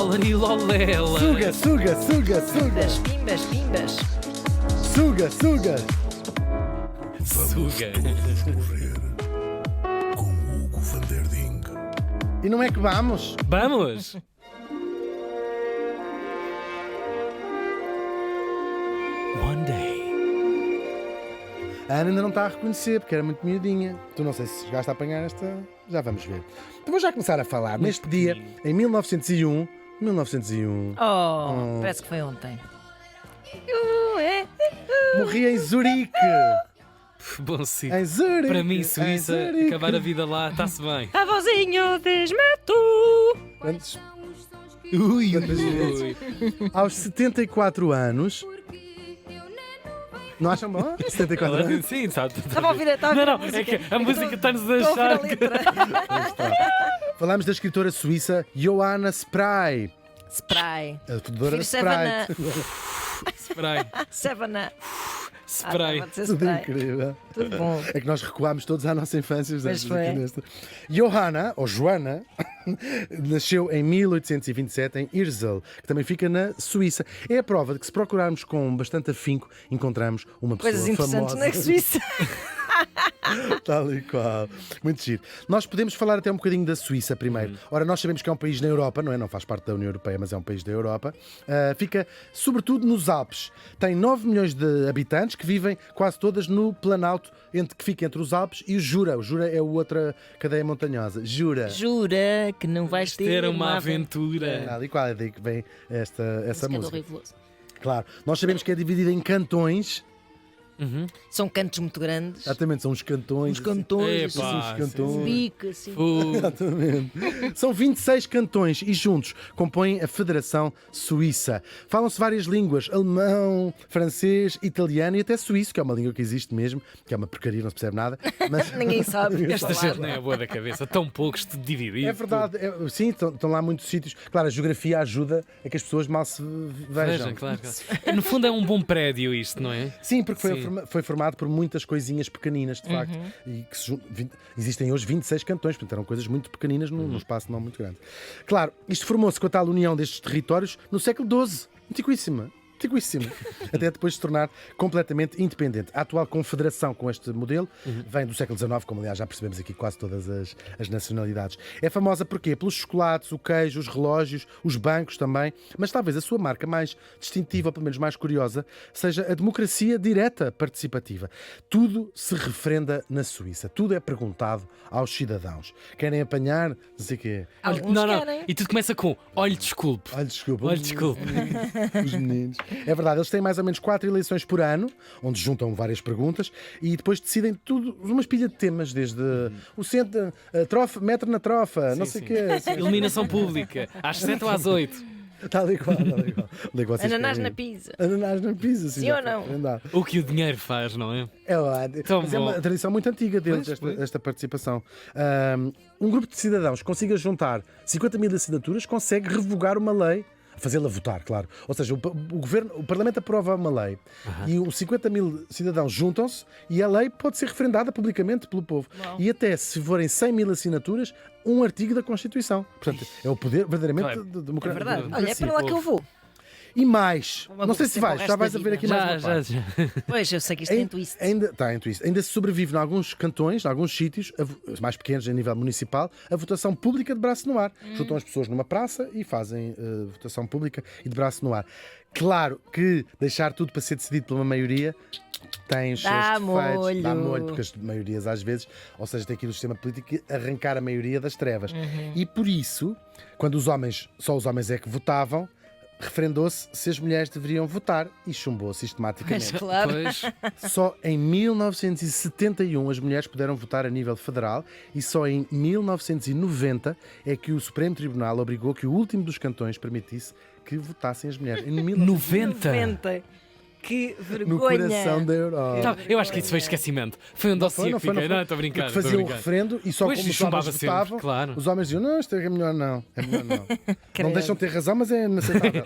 lolari lolela. Suga, suga, suga, suga. Pimbas, pimbas, pimbas. Suga, suga. Suga. Morrer com Hugo van der Ding. E não é que vamos? Vamos! One day. A Ana ainda não está a reconhecer, porque era muito miudinha. Tu não sei se chegaste a apanhar esta... Já vamos ver. Então vou já começar a falar. Neste dia, em 1901... Parece que foi ontem. Morria em Zurique. Bom sítio. Em Zurique. Para mim, em Suíça, Zurique. acabar a vida lá, está-se bem. Avózinho, diz-me tu. Quantos- Ui, Quantas vezes? Aos 74 anos... Não acham bom? 74 anos? Sim, sabe? Estava a ouvir a Não, não, música. é que a música está-nos a Estou a achar. ouvir a letra. Falamos da escritora suíça Johanna Spry. Spray. A fundadora da Prefiro Sprite. Spray, Savana. spray. Pode ser Tudo spray. incrível. Tudo bom. É que nós recuámos todos à nossa infância. Os Pois anos foi. aqui nesta. Johanna, ou Joana, nasceu em 1827 em Herzl, que também fica na Suíça. É a prova de que, se procurarmos com bastante afinco, encontramos uma pessoa Coisas interessantes famosa. na Suíça. Tal e qual. Muito giro. Nós podemos falar até um bocadinho da Suíça primeiro. Ora, nós sabemos que é um país na Europa, não é? Não faz parte da União Europeia, mas é um país da Europa. Fica, sobretudo, nos Alpes. Tem 9 milhões de habitantes que vivem quase todas no Planalto, que fica entre os Alpes e o Jura. O Jura é a outra cadeia montanhosa. Jura. Jura que não vais Ter uma aventura. Tal e qual, é daí que vem essa música. Riveloso. Claro. Nós sabemos que é dividida em cantões. São cantos muito grandes. Exatamente, são os cantões. Uns cantões. Epá, Os cantões. Bico, assim. Exatamente. São 26 cantões e juntos compõem a Federação Suíça. Falam-se várias línguas: alemão, francês, italiano e até suíço, que é uma língua que existe mesmo, que é uma porcaria, não se percebe nada. Mas... Ninguém sabe. Esta gente nem é boa da cabeça, tão poucos de dividir. É verdade, sim, estão lá muitos sítios. Claro, a geografia ajuda a que as pessoas mal se vejam. Vejam, claro. No fundo é um bom prédio isto, não é? Sim, porque Sim. foi formado por muitas coisinhas pequeninas, de facto. E que existem hoje 26 cantões, portanto eram coisas muito pequeninas num espaço não muito grande. Claro, isto formou-se com a tal união destes territórios no século XII. Antiquíssima. Até depois de se tornar completamente independente. A atual confederação com este modelo vem do século XIX, como aliás já percebemos aqui quase todas as nacionalidades. É famosa porquê? Pelos chocolates, o queijo, os relógios, os bancos também, mas talvez a sua marca mais distintiva, ou pelo menos mais curiosa, seja a democracia direta participativa. Tudo se referenda na Suíça, tudo é perguntado aos cidadãos. Querem apanhar? Não sei o quê. Alguns Não, não. querem. E tudo começa com: olhe, desculpe. Olha, desculpa. Olhe, desculpe. Os meninos. É verdade, eles têm mais ou menos 4 eleições por ano, onde juntam várias perguntas e depois decidem tudo, uma pilha de temas, desde o centro, a trofa, metro na trofa, não sei o sim. quê. Assim. Iluminação pública, às 7 ou às 8. Tal e qual. Onde é que vocês Ananás querem na ir? pizza. Ananás na pizza, sim. Sim já ou não? referendado. O que o dinheiro faz, não é? É verdade. Tão Mas é bom. uma tradição muito antiga deles, Pois. esta participação. Um grupo de cidadãos que consiga juntar 50 mil assinaturas consegue revogar uma lei, fazê-la votar, claro. Ou seja, o Parlamento aprova uma lei e os 50 mil cidadãos juntam-se e a lei pode ser referendada publicamente pelo povo. E até, se forem 100 mil assinaturas, um artigo da Constituição. Portanto, é o poder verdadeiramente Claro. de É democracia. verdade. Olha, é para lá que eu vou. E mais, Uma não sei se aborrecer para o vais, resto já da vais a ver vida. aqui mais uma Já, parte. já. Pois, eu sei que isto tem twist. Está em twist. Ainda se sobrevive em alguns cantões, em alguns sítios, os mais pequenos a nível municipal, a votação pública de braço no ar. Juntam as pessoas numa praça e fazem votação pública e de braço no ar. Claro que deixar tudo para ser decidido por uma maioria tem os seus Dá defeitos. molho. Dá molho, porque as maiorias às vezes, ou seja, tem aqui no sistema político arrancar a maioria das trevas. E por isso, quando só os homens é que votavam, referendou-se se as mulheres deveriam votar e chumbou Mas sistematicamente. claro. Pois, Só em 1971 as mulheres puderam votar a nível federal e só em 1990 é que o Supremo Tribunal obrigou que o último dos cantões permitisse que votassem as mulheres. Em 90. 90. Que vergonha. no coração da Europa. Não, eu acho que isso foi esquecimento. Foi um dossiê que fiquei. Não, estou a brincar. Porque estou a faziam o brincar. referendo e só Pois, como os chumbava homens sempre, votavam, claro. os homens diziam, não, isto é melhor não. É melhor não. Não Credo. deixam ter razão, mas é inaceitável.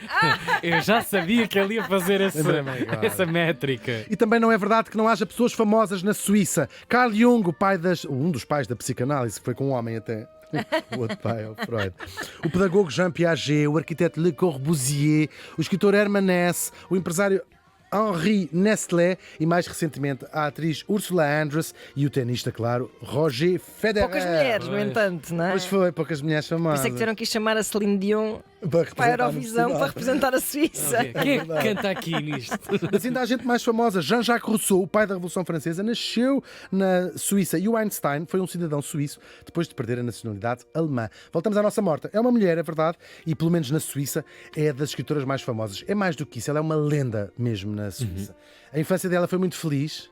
Eu já sabia que ele ia fazer Lembrei-me agora. essa métrica. E também não é verdade que não haja pessoas famosas na Suíça. Carl Jung, um dos pais da psicanálise, foi com um homem até. O outro pai é o Freud. O pedagogo Jean Piaget, o arquiteto Le Corbusier, o escritor Hermann Hesse, o empresário Henri Nestlé e, mais recentemente, a atriz Ursula Andress e o tenista, claro, Roger Federer. Poucas mulheres, no Pois. entanto, não é? Pois foi, poucas mulheres Por famosas. isso é que tiveram que chamar a Celine Dion Para para a representar no Eurovisão para festival. representar a Suíça. Quem é que canta aqui nisto? Mas ainda há gente mais famosa. Jean-Jacques Rousseau, o pai da Revolução Francesa, nasceu na Suíça. E o Einstein foi um cidadão suíço depois de perder a nacionalidade alemã. Voltamos à nossa morta. É uma mulher, é verdade, e pelo menos na Suíça é das escritoras mais famosas. É mais do que isso, ela é uma lenda mesmo na Suíça. A infância dela foi muito feliz.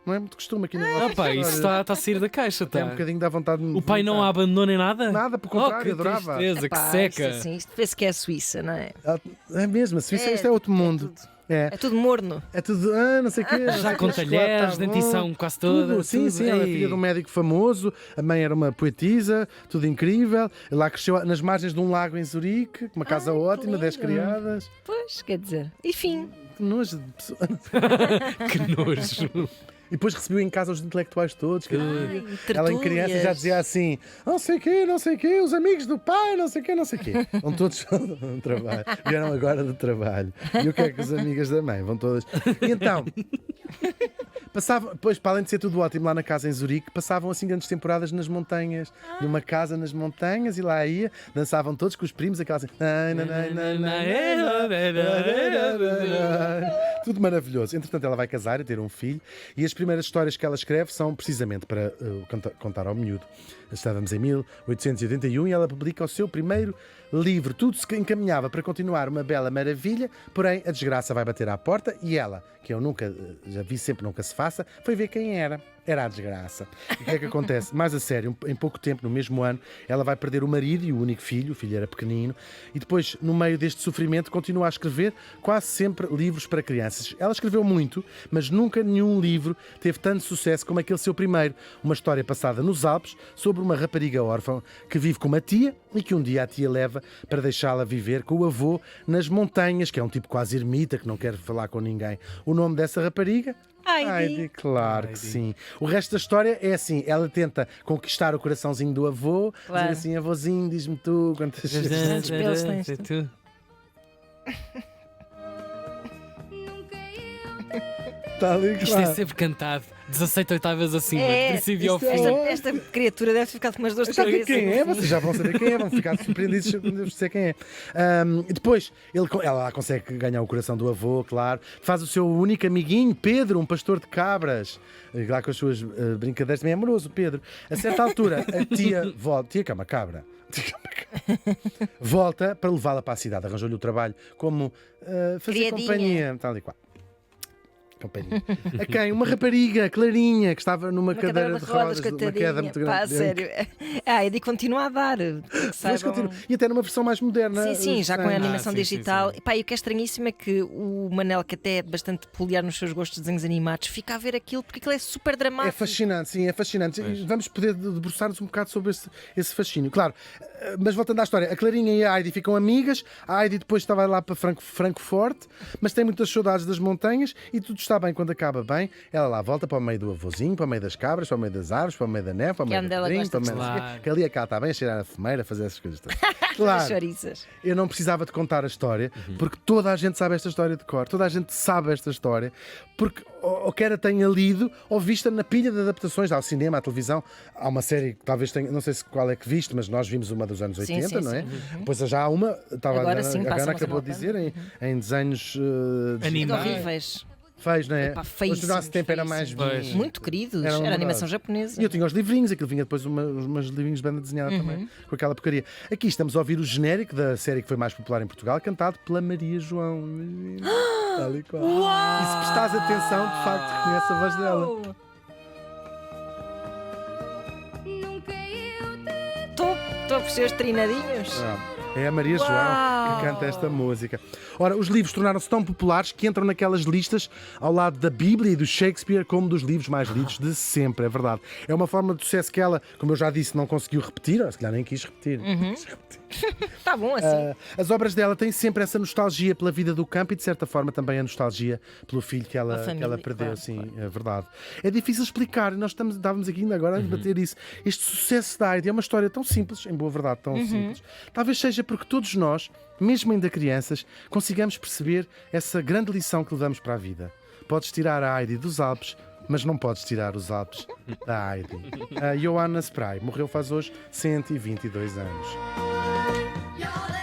Não é muito costume aqui na nossa Opa, isso história. está a sair da caixa, É um tá? bocadinho da vontade de me O pai não a vomitar. abandonou nem nada? Nada, pelo Oh, contrário, que adorava. tristeza, que Epá, seca. Isto, assim, isto vê-se que é a Suíça, não é? É mesmo, a Suíça, isto é outro mundo. É tudo morno. É tudo, não sei o quê. Já com talheres, dentição quase toda. Tudo. Sim, tudo. sim, ela é Ei. filha de um médico famoso, a mãe era uma poetisa, tudo incrível. Lá cresceu nas margens de um lago em Zurique, com uma casa Ai, que ótima, 10 lindo. criadas. Pois, quer dizer. Enfim, Que nojo de pessoa. Que nojo. E depois recebeu em casa os intelectuais todos. Que ela em criança já tertúlias. dizia assim: não sei o quê, os amigos do pai, não sei o quê, não sei o quê. Vão todos no trabalho. Vieram agora do trabalho. E o que é que as amigas da mãe? Vão todas. E então. Passavam, depois, para além de ser tudo ótimo lá na casa em Zurique, passavam assim grandes temporadas nas montanhas, numa casa nas montanhas, e lá ia, dançavam todos com os primos, aquela assim. Tudo maravilhoso. Entretanto, ela vai casar e ter um filho, e as primeiras histórias que ela escreve são precisamente para contar ao miúdo. Estávamos em 1881 e ela publica o seu primeiro livro. Tudo se encaminhava para continuar uma bela maravilha, porém a desgraça vai bater à porta e ela, que eu nunca, já vi sempre nunca se faça, foi ver quem era. Era a desgraça. E o que é que acontece? Mais a sério, em pouco tempo, no mesmo ano, ela vai perder o marido e o único filho, o filho era pequenino, e depois, no meio deste sofrimento, continua a escrever quase sempre livros para crianças. Ela escreveu muito, mas nunca nenhum livro teve tanto sucesso como aquele seu primeiro. Uma história passada nos Alpes sobre uma rapariga órfã que vive com uma tia e que um dia a tia leva para deixá-la viver com o avô nas montanhas, que é um tipo quase ermita, que não quer falar com ninguém. O nome dessa rapariga? Heidi. Claro que sim. O resto da história é assim: ela tenta conquistar o coraçãozinho do avô, Claro. dizer assim: avôzinho, diz-me tu quantas Quantos pelos tens É tu? tu. está ali, Isto claro. é sempre cantado 17 oitavas acima, É, de princípio ao isto- fim. esta criatura deve ter ficado com umas dores de Sabe cabeça. quem é? Vocês já vão saber quem é, vão ficar surpreendidos quando eu sei quem é. E depois, ela consegue ganhar o coração do avô, claro. Faz o seu único amiguinho, Pedro, um pastor de cabras. Lá com as suas brincadeiras, também é amoroso, Pedro. A certa altura, a tia volta. Tia que é uma cabra. Volta para levá-la para a cidade. Arranjou-lhe o trabalho como fazer Criadinha. companhia. Tal e qual. Companhia. A quem? Uma rapariga, Clarinha, que estava numa Uma cadeira de rodas, uma queda coitadinha. muito Pá, grande. sério. A Heidi continua a dar. Que Mas saibam. continua. E até numa versão mais moderna. Sim, sim, já com a Ah, animação sim, sim, digital. sim. E, pá, e o que é estranhíssimo é que o Manel, que até é bastante peculiar nos seus gostos de desenhos animados, fica a ver aquilo porque aquilo é super dramático. É fascinante, sim, é fascinante. E vamos poder debruçar-nos um bocado sobre esse fascínio. Claro, mas voltando à história, a Clarinha e a Heidi ficam amigas. A Heidi depois estava lá para Francoforte, mas tem muitas saudades das montanhas e tudo está bem quando acaba bem. Ela lá volta para o meio do avôzinho, para o meio das cabras, para o meio das árvores, para o meio da neve, para o Que é meio onde do ela pedrinho, gosta para o de meio estar. da... Que ali é que ela está bem a cheirar a fumeira, a fazer essas coisas todas. As Claro. chouriças. Eu não precisava de contar a história, porque toda a gente sabe esta história de cor, toda a gente sabe esta história, porque ou quer a tenha lido ou vista na pilha de adaptações ao cinema, à televisão. Há uma série que talvez tenha, não sei se qual é que viste, mas nós vimos uma dos anos Sim, 80, sim, não é? sim. Depois já há uma, estava Agora a sim, Ana passa-se acabou de dizer, em desenhos Animais. Horríveis. feios, não é? Epá, Mas feíssimos, no nosso tempo era mais feíssimos. Pois. Muito queridos. Era Era, uma animação verdade. japonesa. E eu tinha os livrinhos, aquilo vinha depois umas livrinhos de banda desenhada também, com aquela porcaria. Aqui estamos a ouvir o genérico da série que foi mais popular em Portugal, cantado pela Maria João. Imagina. Tal e qual. E se prestares atenção, de facto, reconhece a voz dela. Estou a perceber os trinadinhos. É a Maria João Uau! que canta esta música. Ora, os livros tornaram-se tão populares que entram naquelas listas ao lado da Bíblia e do Shakespeare como dos livros mais lidos de sempre, é verdade. É uma forma de sucesso que ela, como eu já disse, não conseguiu repetir, ou se calhar nem quis repetir. Tá bom assim. As obras dela têm sempre essa nostalgia pela vida do campo e, de certa forma, também a nostalgia pelo filho que ela família, perdeu, claro, sim, é verdade. É difícil explicar, nós estávamos aqui ainda agora a debater isso. Este sucesso da Heidi é uma história tão simples, em boa verdade, tão simples. Talvez seja porque todos nós, mesmo ainda crianças, consigamos perceber essa grande lição que levamos para a vida. Podes tirar a Heidi dos Alpes, mas não podes tirar os Alpes da Heidi. A Johanna Spry morreu faz hoje 122 anos. You're